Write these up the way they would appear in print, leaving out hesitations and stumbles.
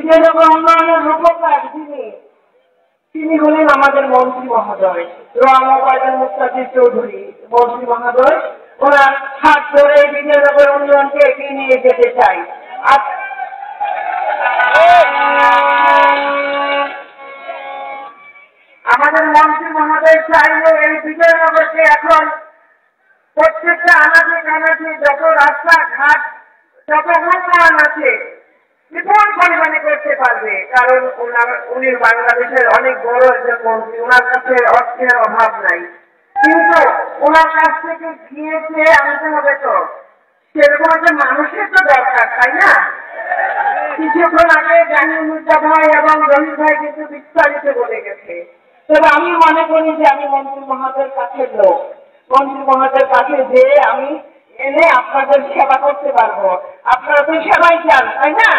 বিজয়নগর উন্নয়নের রূপকার তিনি হলেন আমাদের মন্ত্রী মহোদয় রোয়ামুকাদ্দির মুস্তাফিজ চৌধুরী মন্ত্রী মহোদয়। ওনার হাত ধরে বিজয়নগর উন্নয়নকে এগিয়ে নিয়ে যেতে চাই। আমাদের মন্ত্রী মহোদয় চাইলে এই বিজয়নগরকে এখন প্রত্যেকটা আনাচে কানাচে যত রাস্তাঘাট যত উন্নয়ন আছে বিপুল পরিমাণে করতে পারবে, কারণ উনি বাংলাদেশের অনেক বড় একজন মন্ত্রী, ওনার কাছে অর্থের অভাব নাই। কিন্তু ওনার কাছ থেকে গিয়েছে আনতে হবে, তো সেরকম একটা মানুষের তো দরকার, তাই না? কিছুক্ষণ আগে জাহির মির্জা ভাই এবং রহিম ভাই কিন্তু বিস্তারিত বলে গেছে। তবে আমি মনে করি যে আমি মন্ত্রী মহোদয়ের কাছে লোক, মন্ত্রী মহোদয়ের কাছে যে আমি এনে আপনাদের সেবা করতে পারবো। আপনারা তো সেবাই চান, তাই না?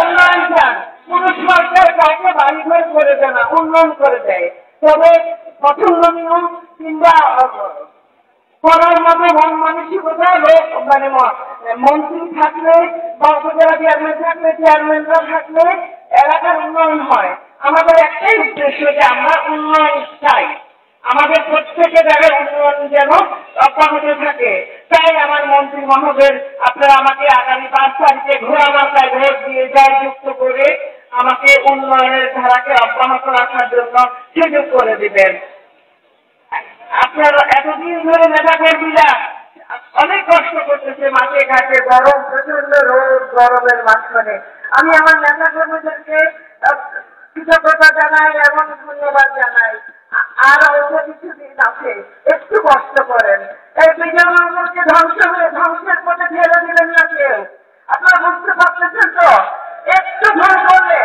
উন্নয়ন চান। কোন সরকার কাউকে বাড়িঘর করে দেয় না, উন্নয়ন করে দেয়। তবে পছন্দনীয় কিংবা করার মতো মন মানসিকতা লোক মানে মন্ত্রী থাকলে বা উপজেলা চেয়ারম্যান থাকলে চেয়ারম্যানরা থাকলে এলাকার উন্নয়ন হয়। আমাদের একটাই উদ্দেশ্য যে আমরা উন্নয়ন চাই, আমাদের প্রত্যেকের জায়গায় উন্নয়ন যেন অব্যাহত থাকে। তাই আমার মন্ত্রী মহোদয় আপনারা আমাকে আগামী 5 তারিখে ঘোড়া মার্কায় ভোট দিয়ে জয়যুক্ত করে আমাকে উন্নয়নের ধারাকে অব্যাহত রাখার জন্য সুযোগ করে দিবেন। আপনারা এতদিন ধরে নেতাকর্মীরা অনেক কষ্ট করতেছে, মাঠে ঘাটে গরম, প্রচন্ড রোদ গরমের মাঝখানে। আমি আমার নেতাকর্মীদেরকে কৃতজ্ঞতা জানাই এবং ধন্যবাদ জানাই। আর অল্প কিছুদিন আছে, একটু কষ্ট করেন। এই বিজয়নগরকে ধ্বংসের পথে ঠেলে দিলেন না কেউ। আপনারা বুঝতে পারতেছেন তো? একটু ভুল করলে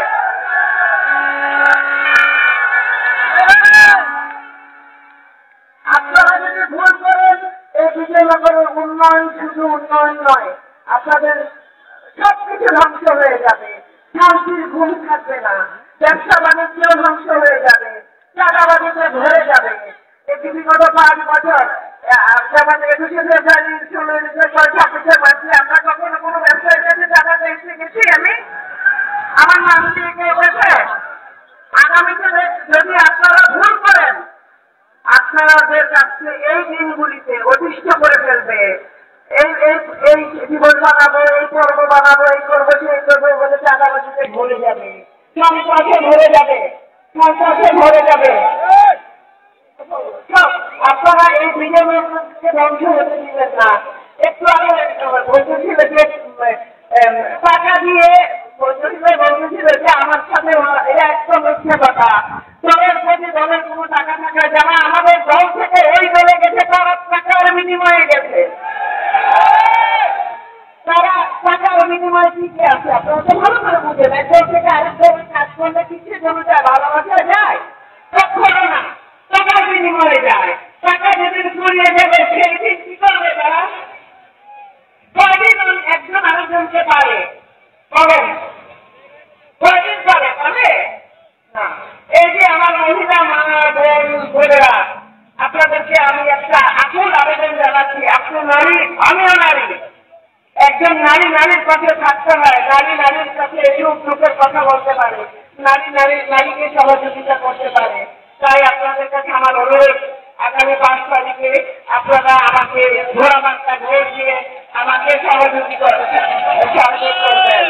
আপনারা যদি ভুল করেন, এই বিজয়নগরের উন্নয়ন শুধু উন্নয়ন নয়, আপনাদের সবকিছু ধ্বংস হয়ে যাবে। শান্তির ঘুম থাকবে না, ব্যবসা বাণিজ্য ধ্বংস হয়ে যাবে, চাঁদাবাজিতে ভরে যাবে। এই বিগত 5 বছর যেমন 21শে ফেব্রুয়ারি 26শে মার্চে আমরা কখনো কোনো ব্যবসায়ীর কাছে চাঁদা চাইতে গেছি? আমার নাম দিয়ে কেউ গেছে? আগামীতে যদি আপনারা ভুল করেন, আপনাদের কাছে এই দিনগুলিতে অতিষ্ঠ করে ফেলবে। এই জীবন বানাবো, এই পর্ব বানাবো, এই করবো, সেই করবো বলে চাঁদাবাজিতে ভরে যাবে, সন্ত্রাসে ভরে যাবে, সন্ত্রাসে ভরে যাবে। আপনারা এই বিজয়নগরকে ধ্বংস হতে দিবেন না। একটু আগে বলতেছিল যে টাকা দিয়ে বলতেছিল যে আমার সাথে এটা একদম মিথ্যা কথা। দলের প্রতি দলের কোনো টাকা থাকা, যারা আমাদের দল থেকে ওই দলে গেছে তারা টাকার বিনিময়ে গেছে, তারা টাকার বিনিময়ে ঠিকই আছে। আপনারা তো ভালো করে বুঝেন, এক দল থেকে আরেক দলে কাজ করলে কিসের জন্য যায়? ভালোবাসা যায়? কখনো না, টাকার বিনিময়ে যায়। টাকা যেদিন ফুরিয়ে যাবে সেই দিন কি করবে তারা? কয়দিন একজন আরেকজনকে পারে? করেন? কয়দিন পারে? না। এই যে আমার মহিলা মা বোন বোনেরা, আপনাদেরকে আমি একটা আকুল আবেদন জানাচ্ছি। আপনি নারী, আমিও নারী। একজন নারী নারীর কাছে থাকতে হয়, নারী নারীর কাছে সুখ দুঃখের কথা বলতে পারে, নারীকে সহযোগিতা করতে পারে। তাই আপনাদের কাছে আমার অনুরোধ, আগামী 5 তারিখে আপনারা আমাকে ঘোড়া মার্কায় ভোট দিয়ে আমাকে সহযোগিতা করবেন।